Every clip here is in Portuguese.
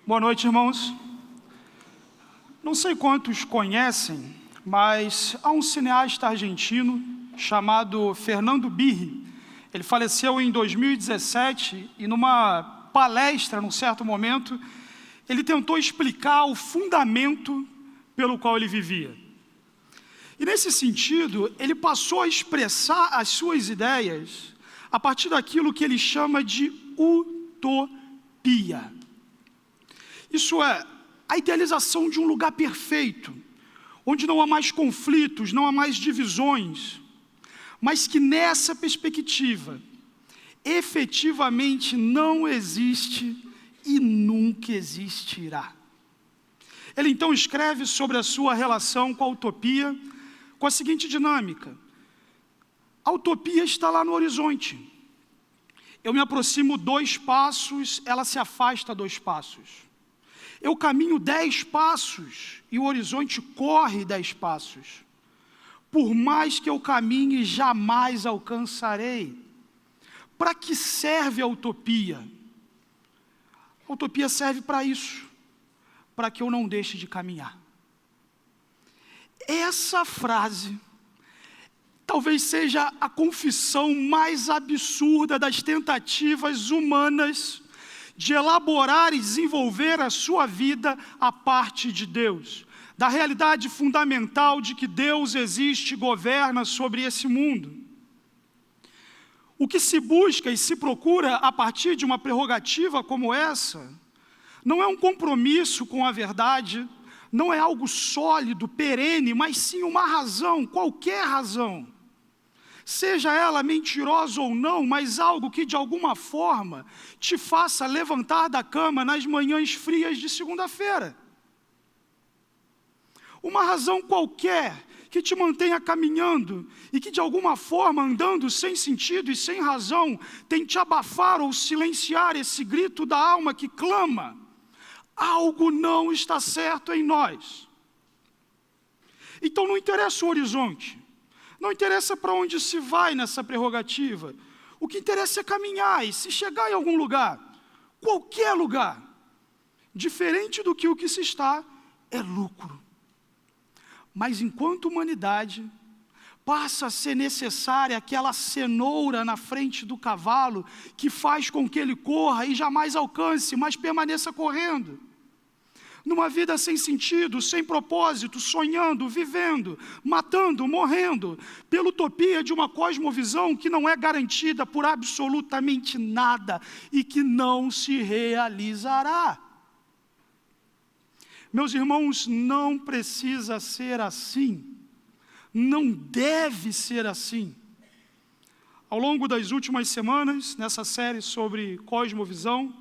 Boa noite, irmãos. Não sei quantos conhecem, mas há um cineasta argentino chamado Fernando Birri. Ele faleceu em 2017 e numa palestra, num certo momento, ele tentou explicar o fundamento pelo qual ele vivia. E nesse sentido, ele passou a expressar as suas ideias a partir daquilo que ele chama de utopia. Isso é a idealização de um lugar perfeito, onde não há mais conflitos, não há mais divisões, mas que nessa perspectiva, efetivamente não existe e nunca existirá. Ele então escreve sobre a sua relação com a utopia, com a seguinte dinâmica: a utopia está lá no horizonte. Eu me aproximo 2 passos, ela se afasta 2 passos. Eu caminho 10 passos e o horizonte corre 10 passos. Por mais que eu caminhe, jamais alcançarei. Para que serve a utopia? A utopia serve para isso, para que eu não deixe de caminhar. Essa frase talvez seja a confissão mais absurda das tentativas humanas de elaborar e desenvolver a sua vida a parte de Deus, da realidade fundamental de que Deus existe e governa sobre esse mundo. O que se busca e se procura a partir de uma prerrogativa como essa, não é um compromisso com a verdade, não é algo sólido, perene, mas sim uma razão, qualquer razão. Seja ela mentirosa ou não, mas algo que de alguma forma te faça levantar da cama nas manhãs frias de segunda-feira. Uma razão qualquer que te mantenha caminhando e que de alguma forma, andando sem sentido e sem razão, tente abafar ou silenciar esse grito da alma que clama: algo não está certo em nós. Então não interessa o horizonte. Não interessa para onde se vai nessa prerrogativa. O que interessa é caminhar e se chegar em algum lugar, qualquer lugar, diferente do que o que se está, é lucro. Mas enquanto humanidade, passa a ser necessária aquela cenoura na frente do cavalo que faz com que ele corra e jamais alcance, mas permaneça correndo. Numa vida sem sentido, sem propósito, sonhando, vivendo, matando, morrendo, pela utopia de uma cosmovisão que não é garantida por absolutamente nada e que não se realizará. Meus irmãos, não precisa ser assim, não deve ser assim. Ao longo das últimas semanas, nessa série sobre cosmovisão,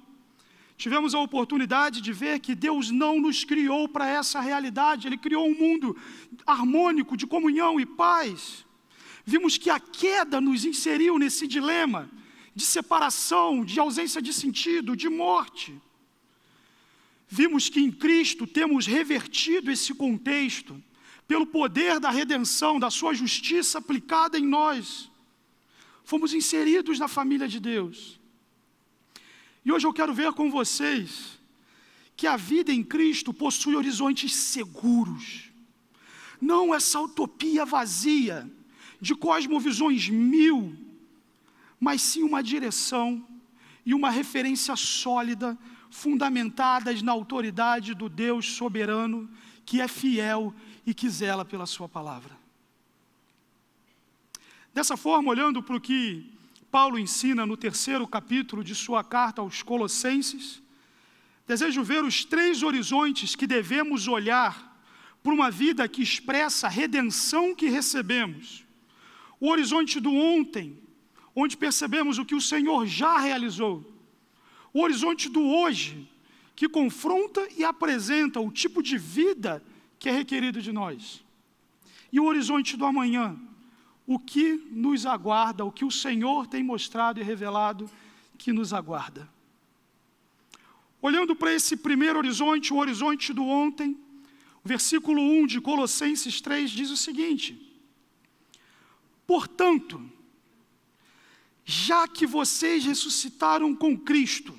tivemos a oportunidade de ver que Deus não nos criou para essa realidade. Ele criou um mundo harmônico de comunhão e paz. Vimos que a queda nos inseriu nesse dilema de separação, de ausência de sentido, de morte. Vimos que em Cristo temos revertido esse contexto pelo poder da redenção, da sua justiça aplicada em nós. Fomos inseridos na família de Deus. E hoje eu quero ver com vocês que a vida em Cristo possui horizontes seguros. Não essa utopia vazia de cosmovisões 1000, mas sim uma direção e uma referência sólida, fundamentadas na autoridade do Deus soberano, que é fiel e que zela pela sua palavra. Dessa forma, olhando para o que Paulo ensina no 3º capítulo de sua carta aos Colossenses, desejo ver os 3 horizontes que devemos olhar para uma vida que expressa a redenção que recebemos. O horizonte do ontem, onde percebemos o que o Senhor já realizou. O horizonte do hoje, que confronta e apresenta o tipo de vida que é requerido de nós. E o horizonte do amanhã, o que nos aguarda, o que o Senhor tem mostrado e revelado que nos aguarda. Olhando para esse primeiro horizonte, o horizonte do ontem, o versículo 1 de Colossenses 3 diz o seguinte: portanto, já que vocês ressuscitaram com Cristo,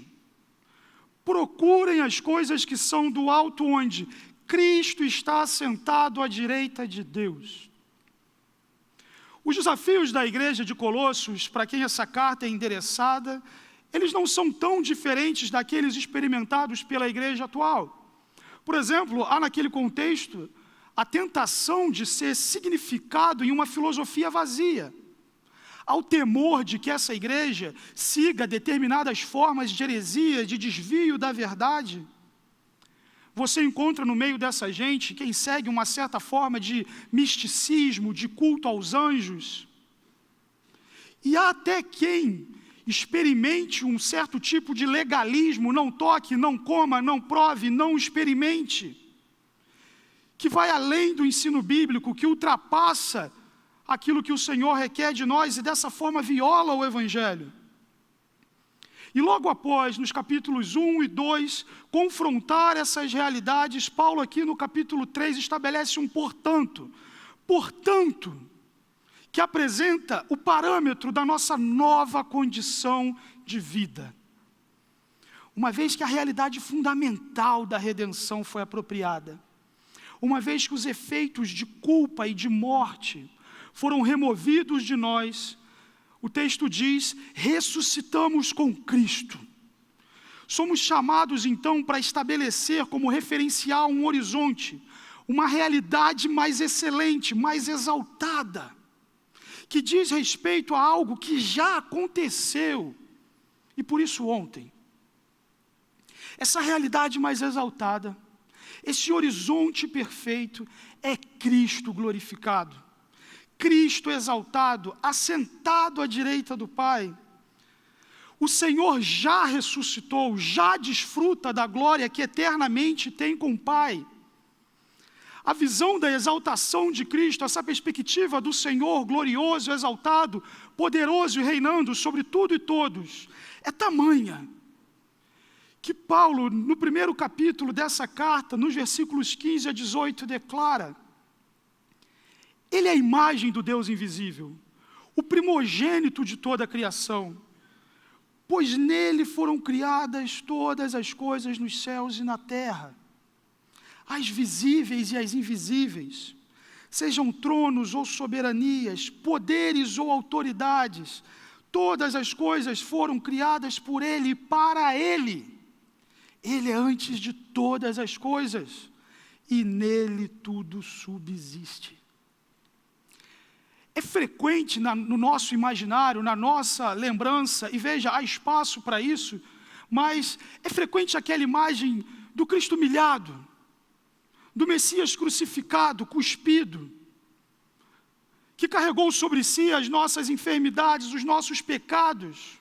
procurem as coisas que são do alto, onde Cristo está sentado à direita de Deus. Os desafios da igreja de Colossos, para quem essa carta é endereçada, eles não são tão diferentes daqueles experimentados pela igreja atual. Por exemplo, há naquele contexto a tentação de ser significado em uma filosofia vazia. Há o temor de que essa igreja siga determinadas formas de heresia, de desvio da verdade. Você encontra no meio dessa gente quem segue uma certa forma de misticismo, de culto aos anjos. E há até quem experimente um certo tipo de legalismo, não toque, não coma, não prove, não experimente, que vai além do ensino bíblico, que ultrapassa aquilo que o Senhor requer de nós e dessa forma viola o Evangelho. E logo após, nos capítulos 1 e 2, confrontar essas realidades, Paulo aqui no capítulo 3 estabelece um portanto, que apresenta o parâmetro da nossa nova condição de vida. Uma vez que a realidade fundamental da redenção foi apropriada, uma vez que os efeitos de culpa e de morte foram removidos de nós, o texto diz, ressuscitamos com Cristo. Somos chamados então para estabelecer como referencial um horizonte, uma realidade mais excelente, mais exaltada, que diz respeito a algo que já aconteceu, e por isso ontem. Essa realidade mais exaltada, esse horizonte perfeito é Cristo glorificado. Cristo exaltado, assentado à direita do Pai. O Senhor já ressuscitou, já desfruta da glória que eternamente tem com o Pai. A visão da exaltação de Cristo, essa perspectiva do Senhor glorioso, exaltado, poderoso e reinando sobre tudo e todos, é tamanha que Paulo, no primeiro capítulo dessa carta, nos versículos 15 a 18, declara: Ele é a imagem do Deus invisível, o primogênito de toda a criação, pois nele foram criadas todas as coisas nos céus e na terra, as visíveis e as invisíveis, sejam tronos ou soberanias, poderes ou autoridades, todas as coisas foram criadas por ele e para ele. Ele é antes de todas as coisas, e nele tudo subsiste. É frequente no nosso imaginário, na nossa lembrança, e veja, há espaço para isso, mas é frequente aquela imagem do Cristo humilhado, do Messias crucificado, cuspido, que carregou sobre si as nossas enfermidades, os nossos pecados.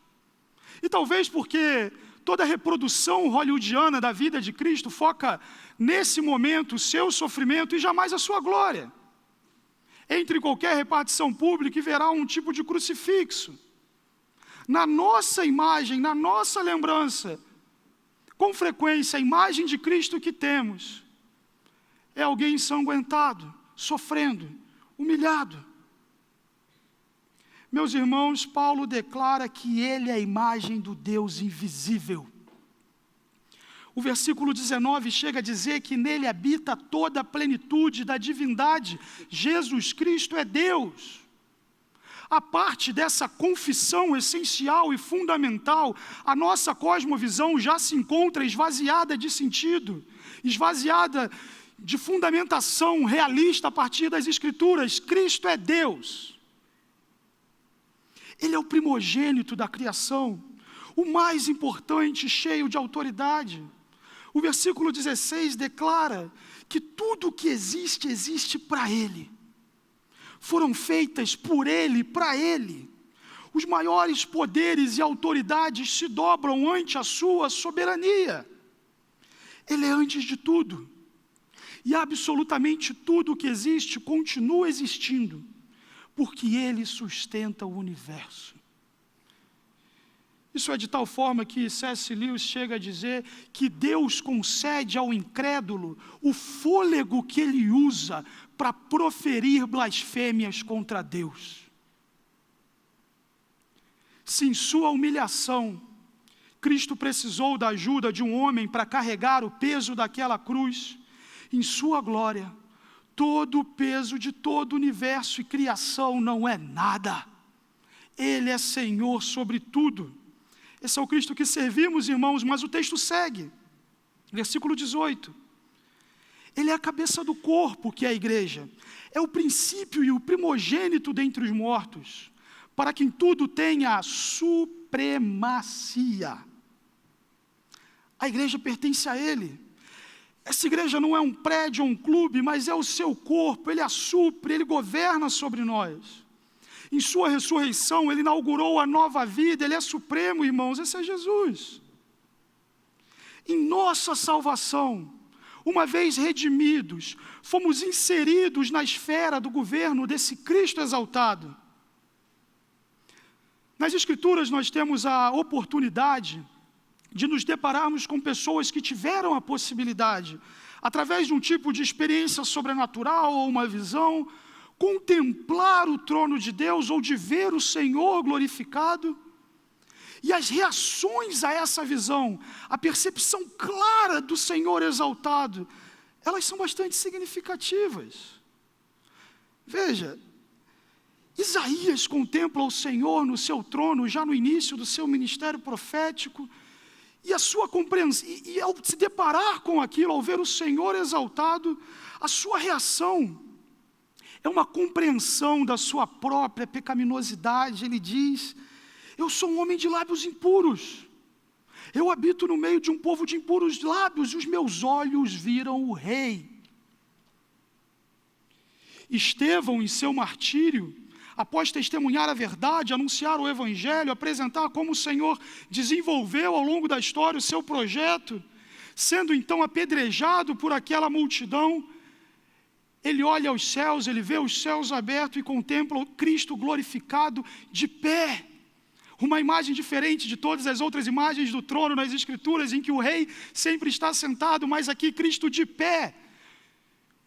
E talvez porque toda a reprodução hollywoodiana da vida de Cristo foca nesse momento o seu sofrimento e jamais a sua glória. Entre qualquer repartição pública e verá um tipo de crucifixo. Na nossa imagem, na nossa lembrança, com frequência, a imagem de Cristo que temos é alguém ensanguentado, sofrendo, humilhado. Meus irmãos, Paulo declara que ele é a imagem do Deus invisível. O versículo 19 chega a dizer que nele habita toda a plenitude da divindade. Jesus Cristo é Deus. A parte dessa confissão essencial e fundamental, a nossa cosmovisão já se encontra esvaziada de sentido, esvaziada de fundamentação realista a partir das Escrituras. Cristo é Deus. Ele é o primogênito da criação, o mais importante, cheio de autoridade. O versículo 16 declara que tudo o que existe, existe para Ele. Foram feitas por Ele, para Ele. Os maiores poderes e autoridades se dobram ante a sua soberania. Ele é antes de tudo. E absolutamente tudo o que existe continua existindo, porque Ele sustenta o universo. Isso é de tal forma que C.S. Lewis chega a dizer que Deus concede ao incrédulo o fôlego que ele usa para proferir blasfêmias contra Deus. Se em sua humilhação, Cristo precisou da ajuda de um homem para carregar o peso daquela cruz, em sua glória, todo o peso de todo o universo e criação não é nada. Ele é Senhor sobre tudo. Esse é o Cristo que servimos, irmãos, mas o texto segue. Versículo 18. Ele é a cabeça do corpo, que é a igreja. É o princípio e o primogênito dentre os mortos, para que em tudo tenha supremacia. A igreja pertence a Ele. Essa igreja não é um prédio ou um clube, mas é o seu corpo. Ele a supre, Ele governa sobre nós. Em sua ressurreição, Ele inaugurou a nova vida. Ele é supremo, irmãos. Esse é Jesus. Em nossa salvação, uma vez redimidos, fomos inseridos na esfera do governo desse Cristo exaltado. Nas Escrituras nós temos a oportunidade de nos depararmos com pessoas que tiveram a possibilidade, através de um tipo de experiência sobrenatural ou uma visão, contemplar o trono de Deus ou de ver o Senhor glorificado. E as reações a essa visão, a percepção clara do Senhor exaltado, elas são bastante significativas. Veja, Isaías contempla o Senhor no seu trono já no início do seu ministério profético, e a sua compreensão, e ao se deparar com aquilo, ao ver o Senhor exaltado, a sua reação é uma compreensão da sua própria pecaminosidade. Ele diz: eu sou um homem de lábios impuros, eu habito no meio de um povo de impuros lábios, e os meus olhos viram o Rei. Estevão, em seu martírio, após testemunhar a verdade, anunciar o Evangelho, apresentar como o Senhor desenvolveu ao longo da história o seu projeto, sendo então apedrejado por aquela multidão, ele olha aos céus, ele vê os céus abertos e contempla o Cristo glorificado de pé. Uma imagem diferente de todas as outras imagens do trono nas Escrituras, em que o rei sempre está sentado, mas aqui Cristo de pé,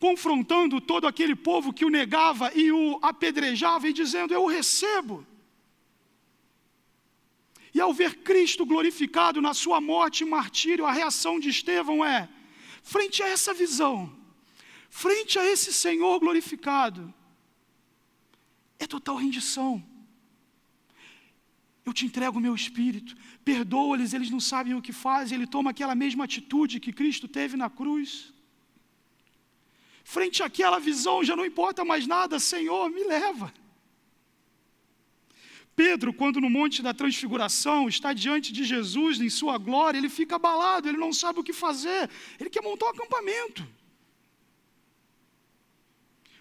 confrontando todo aquele povo que o negava e o apedrejava e dizendo: eu o recebo. E ao ver Cristo glorificado na sua morte e martírio, a reação de Estevão é, frente a essa visão, frente a esse Senhor glorificado, é total rendição. Eu te entrego o meu espírito, perdoa-lhes, eles não sabem o que fazem. Ele toma aquela mesma atitude que Cristo teve na cruz. Frente àquela visão, já não importa mais nada, Senhor, me leva. Pedro, quando no Monte da Transfiguração, está diante de Jesus em sua glória, ele fica abalado, ele não sabe o que fazer, ele quer montar um acampamento.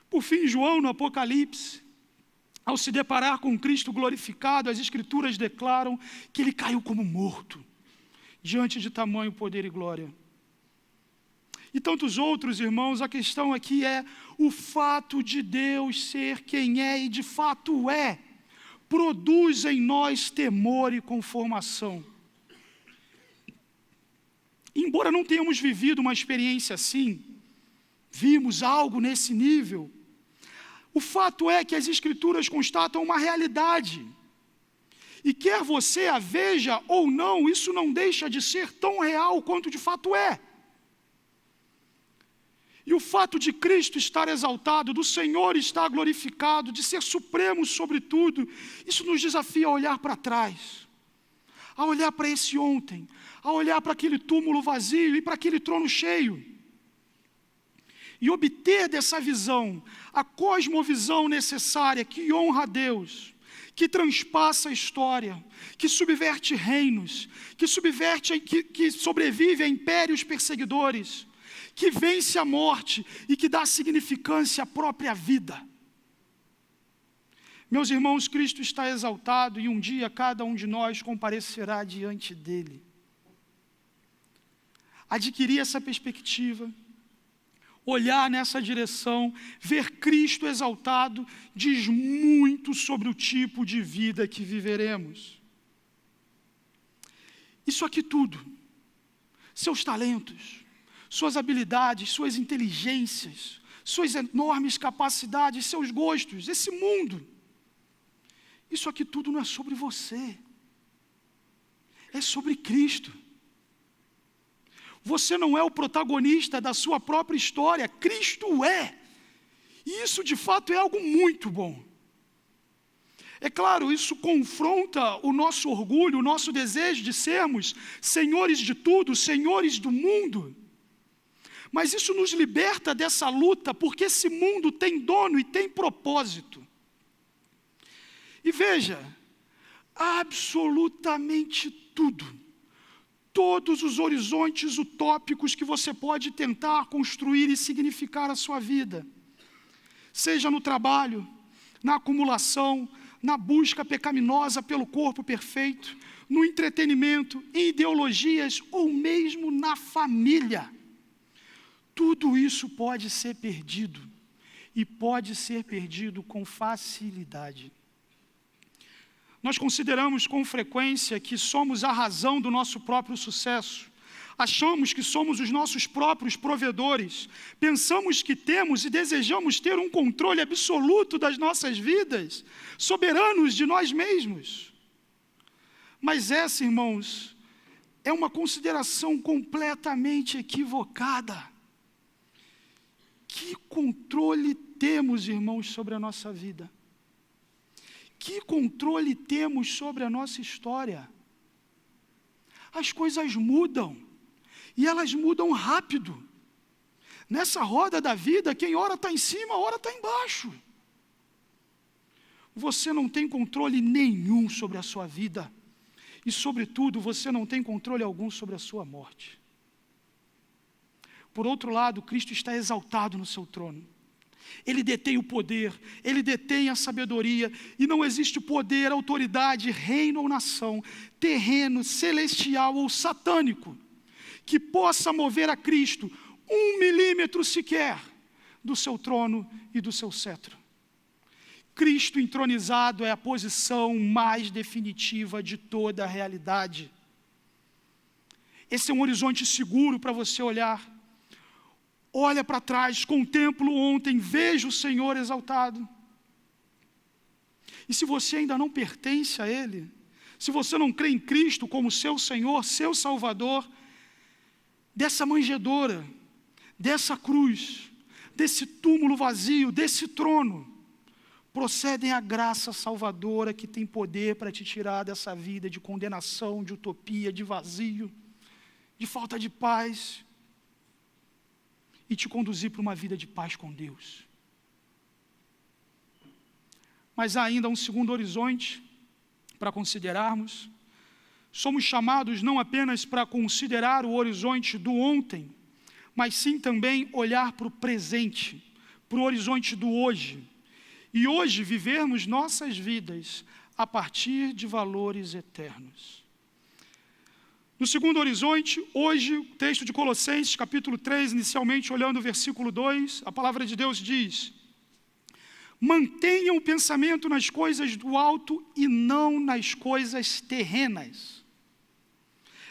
Por fim, João, no Apocalipse, ao se deparar com Cristo glorificado, as Escrituras declaram que ele caiu como morto, diante de tamanho poder e glória. E tantos outros, irmãos, a questão aqui é o fato de Deus ser quem é e de fato é, produz em nós temor e conformação. Embora não tenhamos vivido uma experiência assim, vimos algo nesse nível, o fato é que as Escrituras constatam uma realidade. E quer você a veja ou não, isso não deixa de ser tão real quanto de fato é. E o fato de Cristo estar exaltado, do Senhor estar glorificado, de ser supremo sobre tudo, isso nos desafia a olhar para trás, a olhar para esse ontem, a olhar para aquele túmulo vazio e para aquele trono cheio. E obter dessa visão, a cosmovisão necessária que honra a Deus, que transpassa a história, que subverte reinos, que sobrevive a impérios perseguidores, que vence a morte e que dá significância à própria vida. Meus irmãos, Cristo está exaltado e um dia cada um de nós comparecerá diante dele. Adquirir essa perspectiva, olhar nessa direção, ver Cristo exaltado, diz muito sobre o tipo de vida que viveremos. Isso aqui tudo, seus talentos, suas habilidades, suas inteligências, suas enormes capacidades, seus gostos, esse mundo, isso aqui tudo não é sobre você, é sobre Cristo. Você não é o protagonista da sua própria história, Cristo é. E isso de fato é algo muito bom. É claro, isso confronta o nosso orgulho, o nosso desejo de sermos senhores de tudo, senhores do mundo. Mas isso nos liberta dessa luta, porque esse mundo tem dono e tem propósito. E veja, absolutamente tudo, todos os horizontes utópicos que você pode tentar construir e significar a sua vida, seja no trabalho, na acumulação, na busca pecaminosa pelo corpo perfeito, no entretenimento, em ideologias ou mesmo na família. Tudo isso pode ser perdido, e pode ser perdido com facilidade. Nós consideramos com frequência que somos a razão do nosso próprio sucesso. Achamos que somos os nossos próprios provedores. Pensamos que temos e desejamos ter um controle absoluto das nossas vidas, soberanos de nós mesmos. Mas essa, irmãos, é uma consideração completamente equivocada. Que controle temos, irmãos, sobre a nossa vida? Que controle temos sobre a nossa história? As coisas mudam, e elas mudam rápido. Nessa roda da vida, quem ora está em cima, ora está embaixo. Você não tem controle nenhum sobre a sua vida, e sobretudo, você não tem controle algum sobre a sua morte. Por outro lado, Cristo está exaltado no seu trono. Ele detém o poder, Ele detém a sabedoria, e não existe poder, autoridade, reino ou nação, terreno, celestial ou satânico, que possa mover a Cristo 1 milímetro sequer do seu trono e do seu cetro. Cristo entronizado é a posição mais definitiva de toda a realidade. Esse é um horizonte seguro para você olhar. Olha para trás, contemplo ontem, vejo o Senhor exaltado. E se você ainda não pertence a Ele, se você não crê em Cristo como seu Senhor, seu Salvador, dessa manjedoura, dessa cruz, desse túmulo vazio, desse trono, procedem a graça salvadora que tem poder para te tirar dessa vida de condenação, de utopia, de vazio, de falta de paz, e te conduzir para uma vida de paz com Deus. Mas há ainda um segundo horizonte para considerarmos. Somos chamados não apenas para considerar o horizonte do ontem, mas sim também olhar para o presente, para o horizonte do hoje. E hoje vivermos nossas vidas a partir de valores eternos. No segundo horizonte, hoje, o texto de Colossenses, capítulo 3, inicialmente olhando o versículo 2, a palavra de Deus diz: mantenham o pensamento nas coisas do alto e não nas coisas terrenas.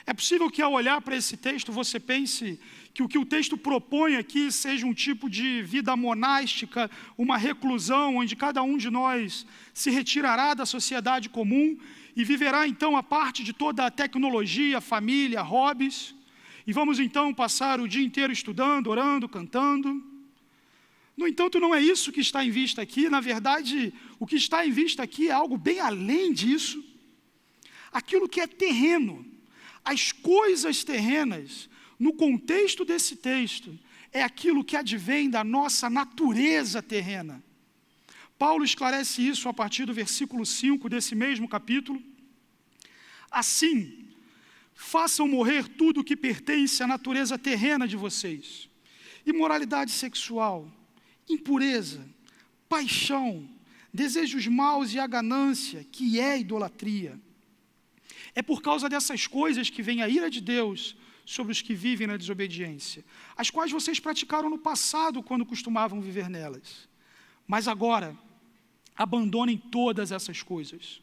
É possível que ao olhar para esse texto você pense que o texto propõe aqui seja um tipo de vida monástica, uma reclusão onde cada um de nós se retirará da sociedade comum e viverá então a parte de toda a tecnologia, família, hobbies, e vamos então passar o dia inteiro estudando, orando, cantando. No entanto, não é isso que está em vista aqui. Na verdade, o que está em vista aqui é algo bem além disso. Aquilo que é terreno, as coisas terrenas, no contexto desse texto, é aquilo que advém da nossa natureza terrena. Paulo esclarece isso a partir do versículo 5 desse mesmo capítulo. Assim, façam morrer tudo o que pertence à natureza terrena de vocês: imoralidade sexual, impureza, paixão, desejos maus e a ganância, que é idolatria. É por causa dessas coisas que vem a ira de Deus sobre os que vivem na desobediência, as quais vocês praticaram no passado quando costumavam viver nelas. Mas agora, abandonem todas essas coisas: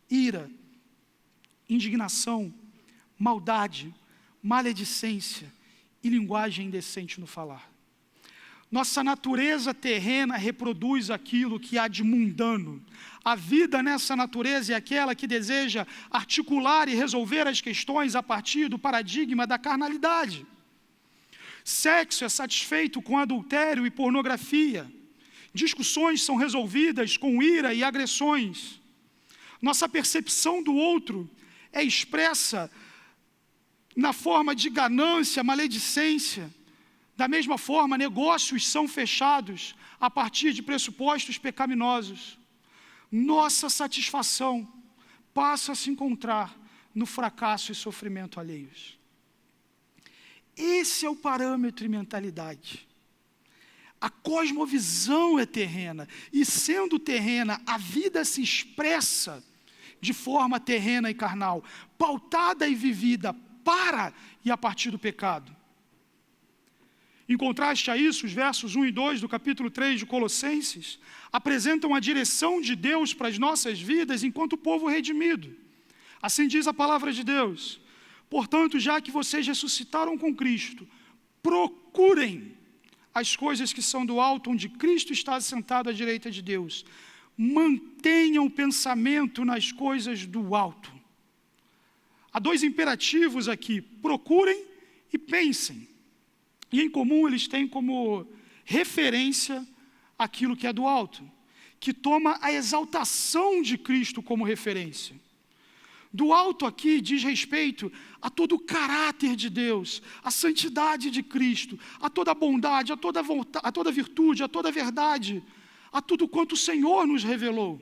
ira, indignação, maldade, maledicência e linguagem indecente no falar. Nossa natureza terrena reproduz aquilo que há de mundano. A vida nessa natureza é aquela que deseja articular e resolver as questões a partir do paradigma da carnalidade. Sexo é satisfeito com adultério e pornografia. Discussões são resolvidas com ira e agressões. Nossa percepção do outro é expressa na forma de ganância, maledicência. Da mesma forma, negócios são fechados a partir de pressupostos pecaminosos. Nossa satisfação passa a se encontrar no fracasso e sofrimento alheios. Esse é o parâmetro e mentalidade. A cosmovisão é terrena, e sendo terrena, a vida se expressa de forma terrena e carnal, pautada e vivida para e a partir do pecado. Em contraste a isso, os versos 1 e 2 do capítulo 3 de Colossenses apresentam a direção de Deus para as nossas vidas enquanto povo redimido. Assim diz a palavra de Deus: portanto, já que vocês ressuscitaram com Cristo, procurem as coisas que são do alto, onde Cristo está assentado à direita de Deus. Mantenham o pensamento nas coisas do alto. Há dois imperativos aqui: procurem e pensem. E em comum eles têm como referência aquilo que é do alto, que toma a exaltação de Cristo como referência. Do alto aqui diz respeito a todo o caráter de Deus, a santidade de Cristo, a toda a bondade, a toda a virtude, a toda a verdade, a tudo quanto o Senhor nos revelou.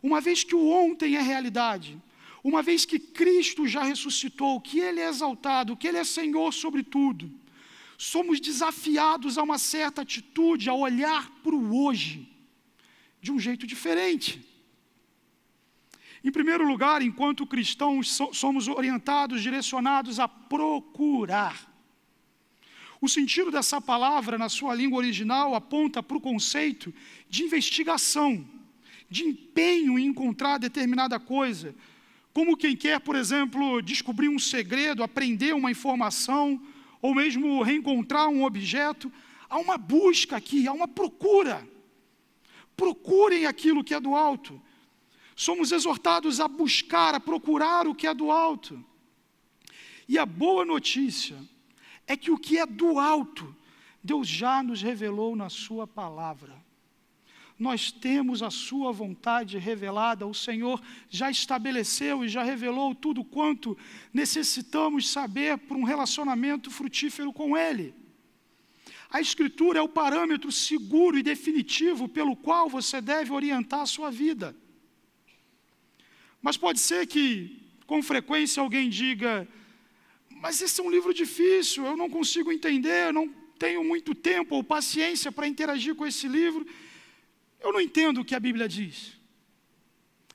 Uma vez que o ontem é realidade, uma vez que Cristo já ressuscitou, que Ele é exaltado, que Ele é Senhor sobre tudo, somos desafiados a uma certa atitude, a olhar para o hoje de um jeito diferente. Em primeiro lugar, enquanto cristãos, somos orientados, direcionados a procurar. O sentido dessa palavra, na sua língua original, aponta para o conceito de investigação, de empenho em encontrar determinada coisa, como quem quer, por exemplo, descobrir um segredo, aprender uma informação, ou mesmo reencontrar um objeto. Há uma busca aqui, há uma procura. Procurem aquilo que é do alto. Somos exortados a buscar, a procurar o que é do alto. E a boa notícia é que o que é do alto, Deus já nos revelou na sua palavra. Nós temos a sua vontade revelada, o Senhor já estabeleceu e já revelou tudo quanto necessitamos saber para um relacionamento frutífero com Ele. A Escritura é o parâmetro seguro e definitivo pelo qual você deve orientar a sua vida. Mas pode ser que, com frequência, alguém diga: mas esse é um livro difícil, eu não consigo entender, eu não tenho muito tempo ou paciência para interagir com esse livro. Eu não entendo o que a Bíblia diz.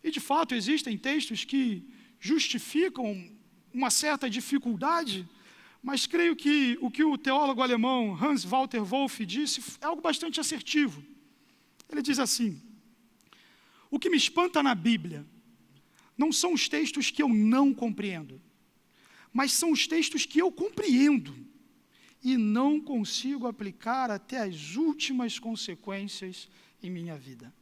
E, de fato, existem textos que justificam uma certa dificuldade, mas creio que o teólogo alemão Hans Walter Wolff disse é algo bastante assertivo. Ele diz assim: o que me espanta na Bíblia não são os textos que eu não compreendo, mas são os textos que eu compreendo e não consigo aplicar até as últimas consequências em minha vida.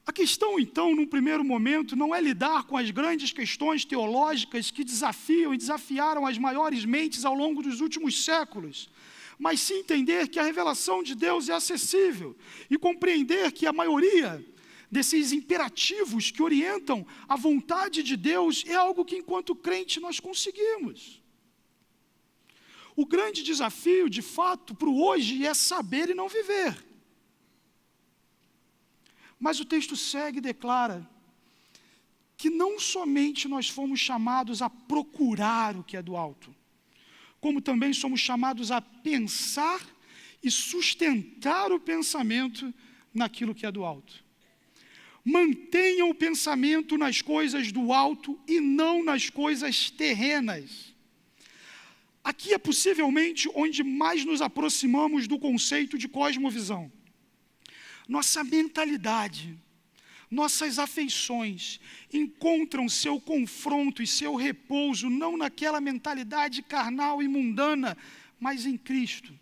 A questão, então, num primeiro momento, não é lidar com as grandes questões teológicas que desafiam e desafiaram as maiores mentes ao longo dos últimos séculos, mas sim entender que a revelação de Deus é acessível e compreender que a maioria desses imperativos que orientam a vontade de Deus é algo que, enquanto crente, nós conseguimos. O grande desafio, de fato, para o hoje é saber e não viver. Mas o texto segue e declara que não somente nós fomos chamados a procurar o que é do alto, como também somos chamados a pensar e sustentar o pensamento naquilo que é do alto. Mantenham o pensamento nas coisas do alto e não nas coisas terrenas. Aqui é possivelmente onde mais nos aproximamos do conceito de cosmovisão. Nossa mentalidade, nossas afeições encontram seu confronto e seu repouso não naquela mentalidade carnal e mundana, mas em Cristo.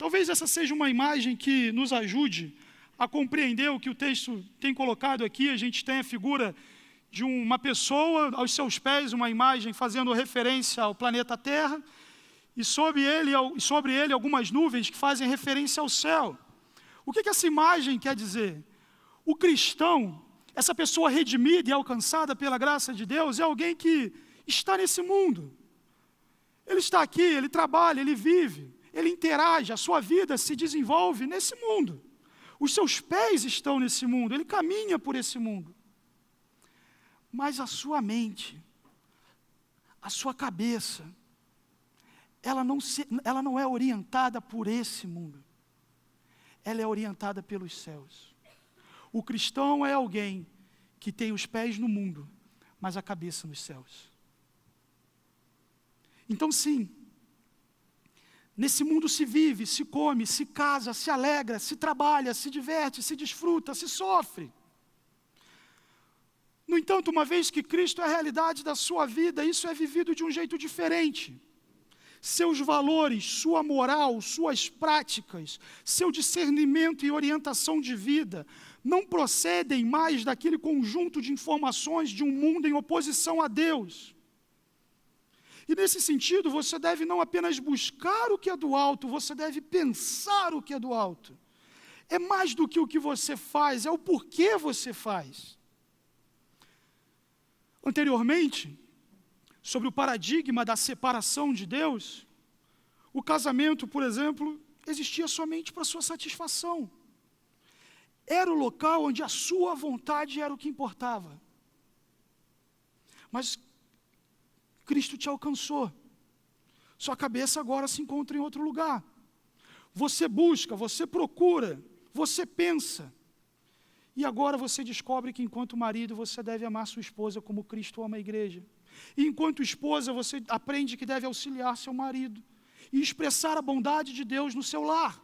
Talvez essa seja uma imagem que nos ajude a compreender o que o texto tem colocado aqui. A gente tem a figura de uma pessoa, aos seus pés, uma imagem fazendo referência ao planeta Terra, e sobre ele algumas nuvens que fazem referência ao céu. O que essa imagem quer dizer? O cristão, essa pessoa redimida e alcançada pela graça de Deus, é alguém que está nesse mundo. Ele está aqui, ele trabalha, ele vive, ele interage, a sua vida se desenvolve nesse mundo. Os seus pés estão nesse mundo, ele caminha por esse mundo. Mas a sua mente, a sua cabeça, ela não é orientada por esse mundo. Ela é orientada pelos céus. O cristão é alguém que tem os pés no mundo, mas a cabeça nos céus. Então, sim, nesse mundo se vive, se come, se casa, se alegra, se trabalha, se diverte, se desfruta, se sofre. No entanto, uma vez que Cristo é a realidade da sua vida, isso é vivido de um jeito diferente. Seus valores, sua moral, suas práticas, seu discernimento e orientação de vida não procedem mais daquele conjunto de informações de um mundo em oposição a Deus. E nesse sentido, você deve não apenas buscar o que é do alto, você deve pensar o que é do alto. É mais do que o que você faz, é o porquê você faz. Anteriormente, sobre o paradigma da separação de Deus, o casamento, por exemplo, existia somente para sua satisfação. Era o local onde a sua vontade era o que importava. Mas Cristo te alcançou. Sua cabeça agora se encontra em outro lugar. Você busca, você procura, você pensa. E agora você descobre que enquanto marido você deve amar sua esposa como Cristo ama a igreja. E enquanto esposa você aprende que deve auxiliar seu marido e expressar a bondade de Deus no seu lar.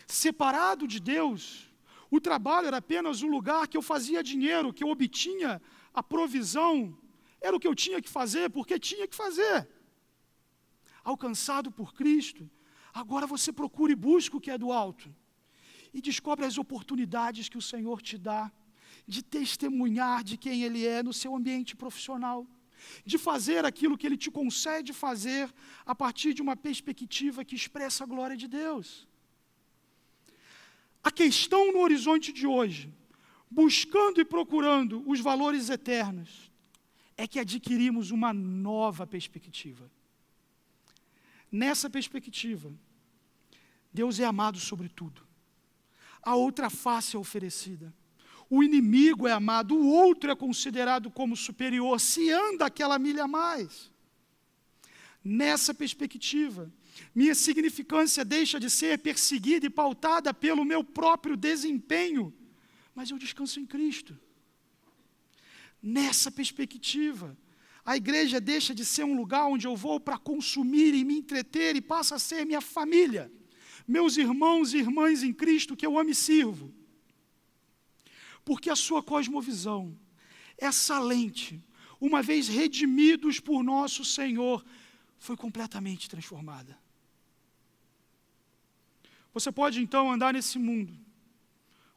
Separado de Deus, o trabalho era apenas o lugar que eu fazia dinheiro, que eu obtinha a provisão. Era o que eu tinha que fazer, porque tinha que fazer. Alcançado por Cristo, agora você procura e busca o que é do alto. E descobre as oportunidades que o Senhor te dá de testemunhar de quem Ele é no seu ambiente profissional, de fazer aquilo que Ele te concede fazer a partir de uma perspectiva que expressa a glória de Deus. A questão no horizonte de hoje, buscando e procurando os valores eternos, é que adquirimos uma nova perspectiva. Nessa perspectiva, Deus é amado sobre tudo. A outra face é oferecida. O inimigo é amado, o outro é considerado como superior, se anda aquela milha a mais. Nessa perspectiva, minha significância deixa de ser perseguida e pautada pelo meu próprio desempenho, mas eu descanso em Cristo. Nessa perspectiva, a igreja deixa de ser um lugar onde eu vou para consumir e me entreter e passa a ser minha família, meus irmãos e irmãs em Cristo que eu amo e sirvo. Porque a sua cosmovisão, essa lente, uma vez redimidos por nosso Senhor, foi completamente transformada. Você pode então andar nesse mundo,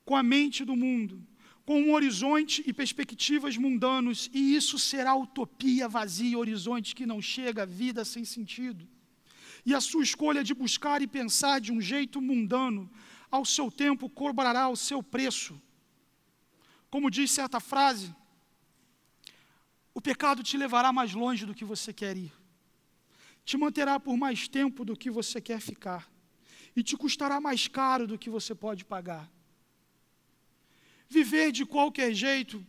com a mente do mundo, com um horizonte e perspectivas mundanos, e isso será utopia vazia, horizonte que não chega, vida sem sentido. E a sua escolha de buscar e pensar de um jeito mundano, ao seu tempo cobrará o seu preço. Como diz certa frase, o pecado te levará mais longe do que você quer ir, te manterá por mais tempo do que você quer ficar, e te custará mais caro do que você pode pagar. Viver de qualquer jeito,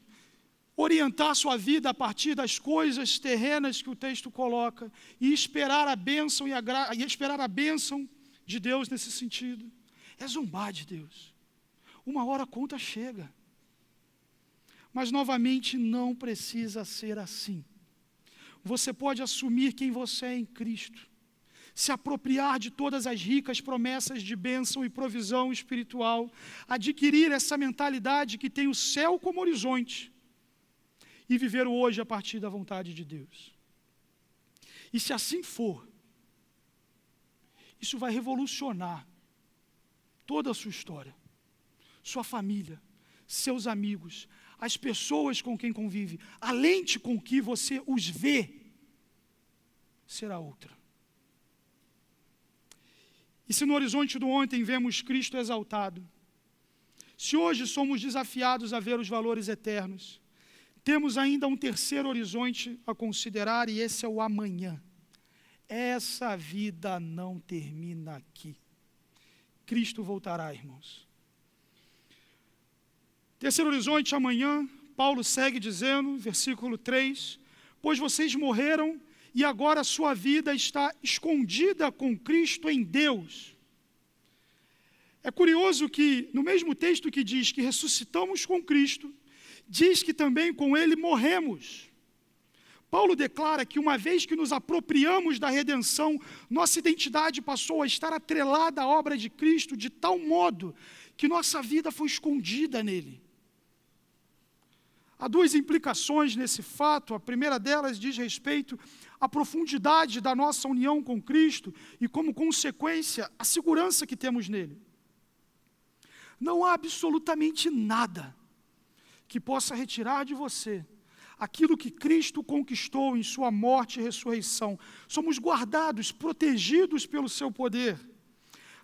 orientar sua vida a partir das coisas terrenas que o texto coloca, e esperar a bênção esperar a bênção de Deus nesse sentido, é zombar de Deus. Uma hora a conta chega. Mas, novamente, não precisa ser assim. Você pode assumir quem você é em Cristo, se apropriar de todas as ricas promessas de bênção e provisão espiritual, adquirir essa mentalidade que tem o céu como horizonte e viver o hoje a partir da vontade de Deus. E se assim for, isso vai revolucionar toda a sua história, sua família, seus amigos, as pessoas com quem convive, a lente com que você os vê será outra. E se no horizonte do ontem vemos Cristo exaltado, se hoje somos desafiados a ver os valores eternos, temos ainda um terceiro horizonte a considerar, e esse é o amanhã. Essa vida não termina aqui. Cristo voltará, irmãos. Terceiro horizonte, amanhã, Paulo segue dizendo, versículo 3, pois vocês morreram e agora a sua vida está escondida com Cristo em Deus. É curioso que, no mesmo texto que diz que ressuscitamos com Cristo, diz que também com Ele morremos. Paulo declara que uma vez que nos apropriamos da redenção, nossa identidade passou a estar atrelada à obra de Cristo de tal modo que nossa vida foi escondida nele. Há duas implicações nesse fato. A primeira delas diz respeito à profundidade da nossa união com Cristo e, como consequência, a segurança que temos nele. Não há absolutamente nada que possa retirar de você aquilo que Cristo conquistou em sua morte e ressurreição. Somos guardados, protegidos pelo seu poder.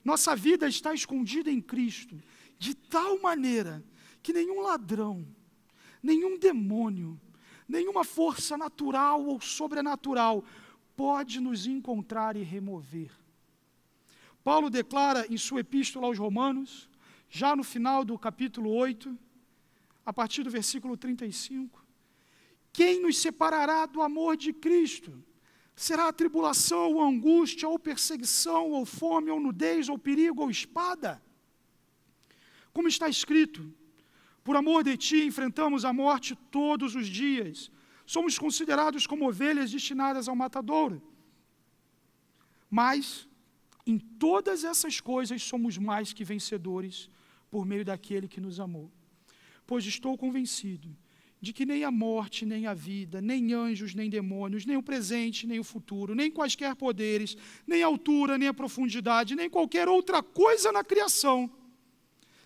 Nossa vida está escondida em Cristo, de tal maneira que nenhum ladrão, nenhum demônio, nenhuma força natural ou sobrenatural pode nos encontrar e remover. Paulo declara em sua epístola aos Romanos, já no final do capítulo 8, a partir do versículo 35, quem nos separará do amor de Cristo? Será a tribulação, ou angústia, ou perseguição, ou fome, ou nudez, ou perigo, ou espada? Como está escrito, por amor de ti enfrentamos a morte todos os dias. Somos considerados como ovelhas destinadas ao matadouro. Mas, em todas essas coisas, somos mais que vencedores por meio daquele que nos amou. Pois estou convencido de que nem a morte, nem a vida, nem anjos, nem demônios, nem o presente, nem o futuro, nem quaisquer poderes, nem a altura, nem a profundidade, nem qualquer outra coisa na criação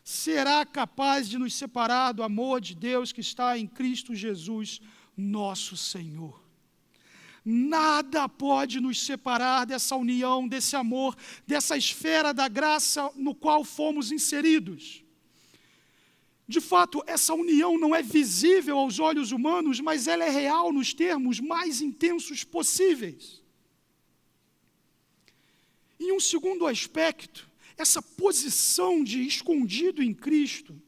será capaz de nos separar do amor de Deus que está em Cristo Jesus, nosso Senhor. Nada pode nos separar dessa união, desse amor, dessa esfera da graça no qual fomos inseridos. De fato, essa união não é visível aos olhos humanos, mas ela é real nos termos mais intensos possíveis. Em um segundo aspecto, essa posição de escondido em Cristo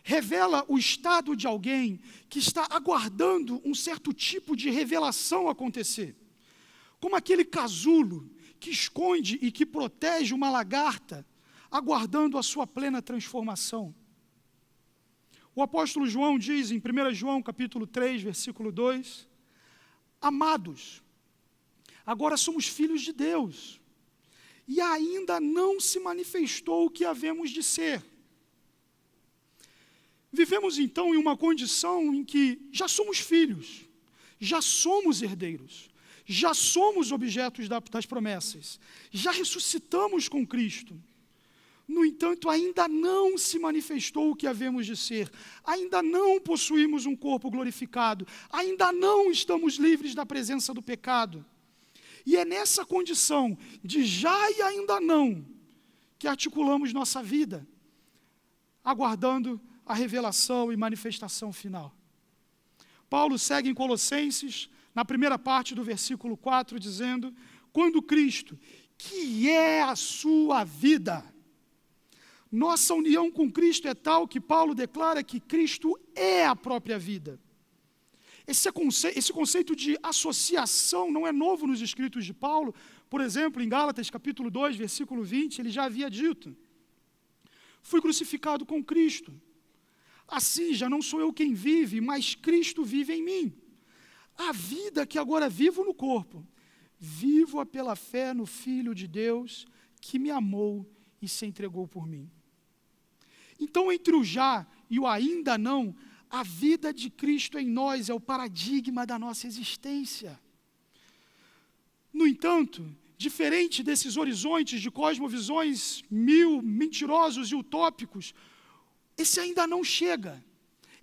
revela o estado de alguém que está aguardando um certo tipo de revelação acontecer. Como aquele casulo que esconde e que protege uma lagarta, aguardando a sua plena transformação. O apóstolo João diz em 1 João capítulo 3, versículo 2, amados, agora somos filhos de Deus, e ainda não se manifestou o que havemos de ser. Vivemos então em uma condição em que já somos filhos, já somos herdeiros, já somos objetos das promessas, já ressuscitamos com Cristo. No entanto, ainda não se manifestou o que havemos de ser, ainda não possuímos um corpo glorificado, ainda não estamos livres da presença do pecado. E é nessa condição de já e ainda não que articulamos nossa vida, aguardando a revelação e manifestação final. Paulo segue em Colossenses, na primeira parte do versículo 4, dizendo, quando Cristo, que é a sua vida, nossa união com Cristo é tal que Paulo declara que Cristo é a própria vida. Esse conceito de associação não é novo nos escritos de Paulo. Por exemplo, em Gálatas capítulo 2, versículo 20, ele já havia dito, fui crucificado com Cristo. Assim, já não sou eu quem vive, mas Cristo vive em mim. A vida que agora vivo no corpo, vivo-a pela fé no Filho de Deus, que me amou e se entregou por mim. Então, entre o já e o ainda não, a vida de Cristo em nós é o paradigma da nossa existência. No entanto, diferente desses horizontes de cosmovisões mentirosos e utópicos, esse ainda não chega.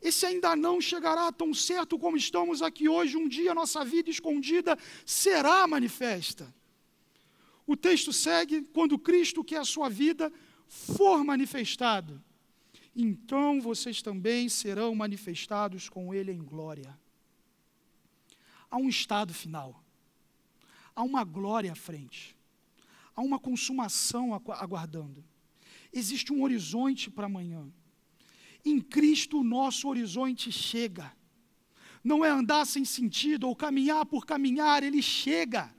Esse ainda não chegará tão certo como estamos aqui hoje. Um dia a nossa vida escondida será manifesta. O texto segue: quando Cristo, que é a sua vida, for manifestado, então vocês também serão manifestados com Ele em glória. Há um estado final. Há uma glória à frente. Há uma consumação aguardando. Existe um horizonte para amanhã. Em Cristo o nosso horizonte chega. Não é andar sem sentido ou caminhar por caminhar, ele chega.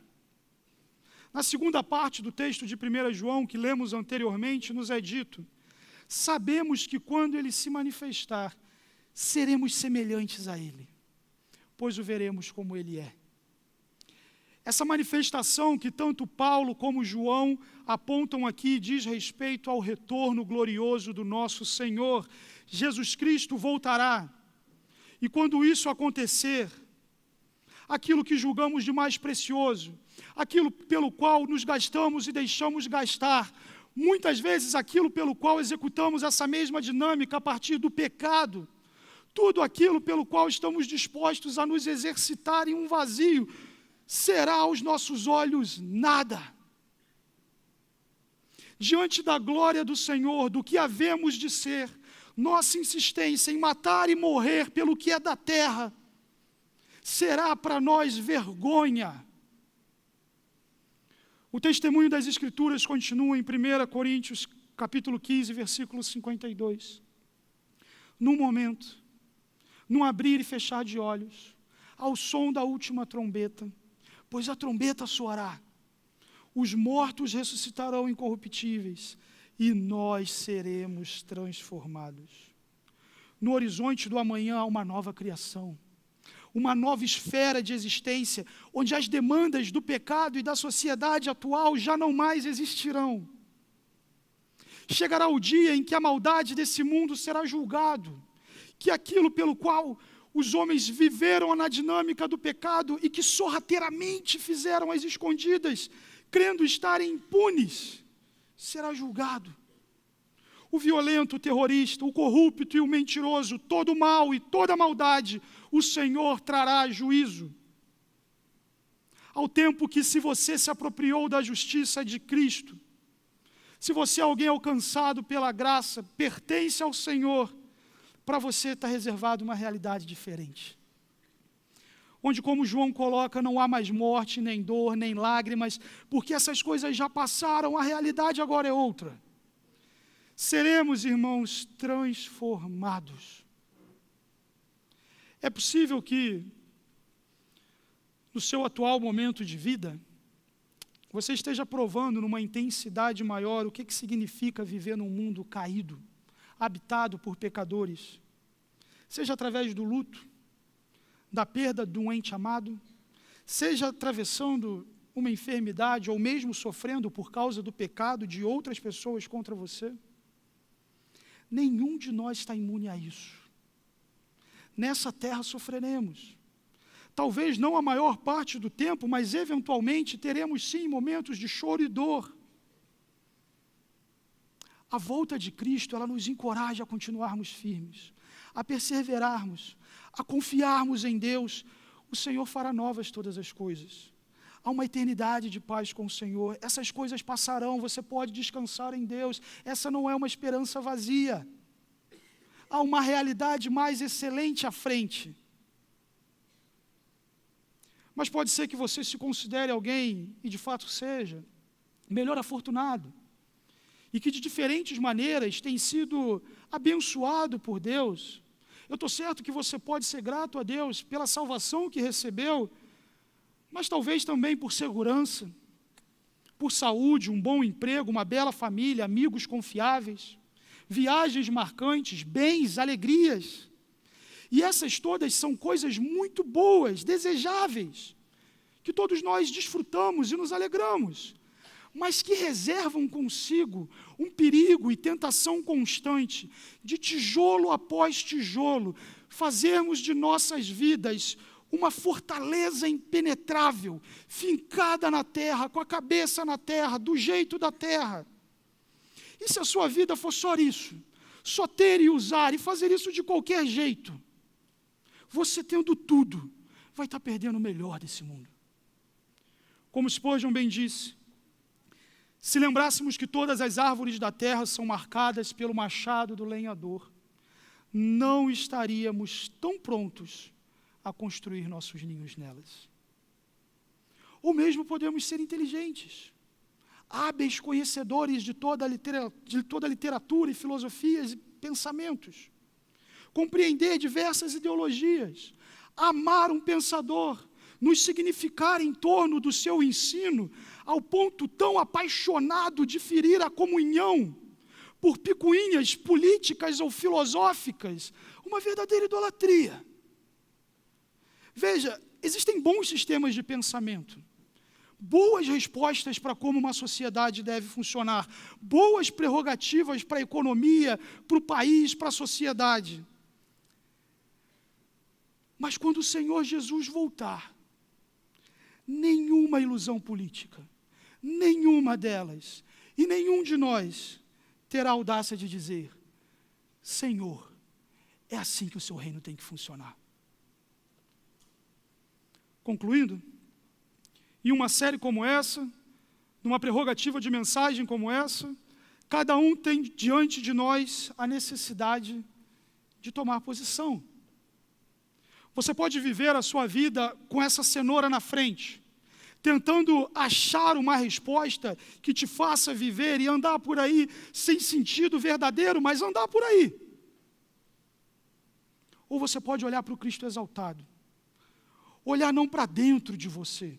Na segunda parte do texto de 1 João, que lemos anteriormente, nos é dito: sabemos que quando ele se manifestar, seremos semelhantes a ele, pois o veremos como ele é. Essa manifestação que tanto Paulo como João apontam aqui diz respeito ao retorno glorioso do nosso Senhor. Jesus Cristo voltará, e quando isso acontecer, aquilo que julgamos de mais precioso, aquilo pelo qual nos gastamos e deixamos gastar, muitas vezes aquilo pelo qual executamos essa mesma dinâmica a partir do pecado, tudo aquilo pelo qual estamos dispostos a nos exercitar em um vazio, será aos nossos olhos nada. Diante da glória do Senhor, do que havemos de ser, nossa insistência em matar e morrer pelo que é da terra, será para nós vergonha. O testemunho das Escrituras continua em 1 Coríntios, capítulo 15, versículo 52. Num momento, num abrir e fechar de olhos, ao som da última trombeta, pois a trombeta soará, os mortos ressuscitarão incorruptíveis, e nós seremos transformados. No horizonte do amanhã há uma nova criação, uma nova esfera de existência, onde as demandas do pecado e da sociedade atual já não mais existirão. Chegará o dia em que a maldade desse mundo será julgado, que aquilo pelo qual os homens viveram na dinâmica do pecado e que sorrateiramente fizeram as escondidas, crendo estarem impunes, será julgado. O violento, o terrorista, o corrupto e o mentiroso, todo o mal e toda a maldade, o Senhor trará juízo. Ao tempo que, se você se apropriou da justiça de Cristo, se você é alguém alcançado pela graça, pertence ao Senhor, para você está reservado uma realidade diferente. Onde, como João coloca, não há mais morte, nem dor, nem lágrimas, porque essas coisas já passaram, a realidade agora é outra. Seremos, irmãos, transformados. É possível que, no seu atual momento de vida, você esteja provando numa intensidade maior o que significa viver num mundo caído, habitado por pecadores, seja através do luto, da perda de um ente amado, seja atravessando uma enfermidade ou mesmo sofrendo por causa do pecado de outras pessoas contra você. Nenhum de nós está imune a isso. Nessa terra sofreremos. Talvez não a maior parte do tempo, mas eventualmente teremos sim momentos de choro e dor. A volta de Cristo, ela nos encoraja a continuarmos firmes, a perseverarmos, a confiarmos em Deus. O Senhor fará novas todas as coisas. Há uma eternidade de paz com o Senhor. Essas coisas passarão, você pode descansar em Deus. Essa não é uma esperança vazia. Há uma realidade mais excelente à frente. Mas pode ser que você se considere alguém, e de fato seja, melhor afortunado, e que de diferentes maneiras tem sido abençoado por Deus. Eu estou certo que você pode ser grato a Deus pela salvação que recebeu, mas talvez também por segurança, por saúde, um bom emprego, uma bela família, amigos confiáveis, viagens marcantes, bens, alegrias. E essas todas são coisas muito boas, desejáveis, que todos nós desfrutamos e nos alegramos, mas que reservam consigo um perigo e tentação constante de tijolo após tijolo, fazermos de nossas vidas uma fortaleza impenetrável, fincada na terra, com a cabeça na terra, do jeito da terra. E se a sua vida for só isso, só ter e usar e fazer isso de qualquer jeito, você tendo tudo, vai estar perdendo o melhor desse mundo. Como Spurgeon bem disse, se lembrássemos que todas as árvores da terra são marcadas pelo machado do lenhador, não estaríamos tão prontos a construir nossos ninhos nelas. Ou mesmo podemos ser inteligentes, hábeis conhecedores de toda a literatura e filosofias e pensamentos, compreender diversas ideologias, amar um pensador, nos significar em torno do seu ensino, ao ponto tão apaixonado de ferir a comunhão, por picuinhas políticas ou filosóficas, uma verdadeira idolatria. Veja, existem bons sistemas de pensamento, boas respostas para como uma sociedade deve funcionar, boas prerrogativas para a economia, para o país, para a sociedade. Mas quando o Senhor Jesus voltar, nenhuma ilusão política, nenhuma delas, e nenhum de nós terá a audácia de dizer: Senhor, é assim que o seu reino tem que funcionar. Concluindo, em uma série como essa, numa prerrogativa de mensagem como essa, cada um tem diante de nós a necessidade de tomar posição. Você pode viver a sua vida com essa cenoura na frente, tentando achar uma resposta que te faça viver e andar por aí sem sentido verdadeiro, mas andar por aí. Ou você pode olhar para o Cristo exaltado, olhar não para dentro de você,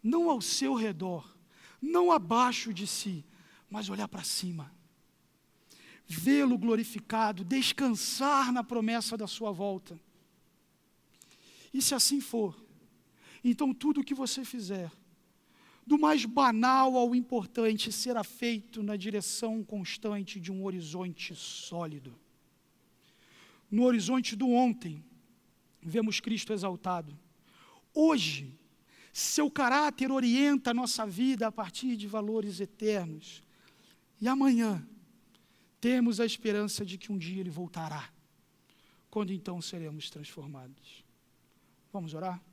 não ao seu redor, não abaixo de si, mas olhar para cima, vê-lo glorificado, descansar na promessa da sua volta. E se assim for, então tudo o que você fizer, do mais banal ao importante, será feito na direção constante de um horizonte sólido. No horizonte do ontem, vemos Cristo exaltado. Hoje, seu caráter orienta a nossa vida a partir de valores eternos. E amanhã, temos a esperança de que um dia Ele voltará, quando então seremos transformados. Vamos orar?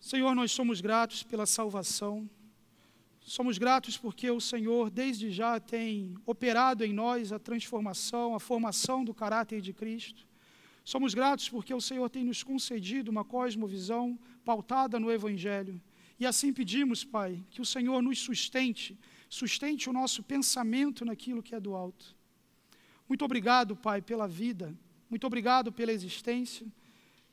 Senhor, nós somos gratos pela salvação, somos gratos porque o Senhor desde já tem operado em nós a transformação, a formação do caráter de Cristo. Somos gratos porque o Senhor tem nos concedido uma cosmovisão pautada no Evangelho. E assim pedimos, Pai, que o Senhor nos sustente o nosso pensamento naquilo que é do alto. Muito obrigado, Pai, pela vida, muito obrigado pela existência.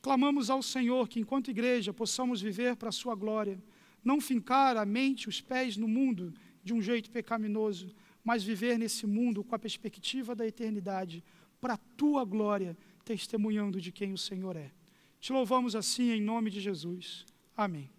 Clamamos ao Senhor que, enquanto igreja, possamos viver para a sua glória, não fincar a mente, os pés no mundo de um jeito pecaminoso, mas viver nesse mundo com a perspectiva da eternidade, para a tua glória, testemunhando de quem o Senhor é. Te louvamos assim em nome de Jesus. Amém.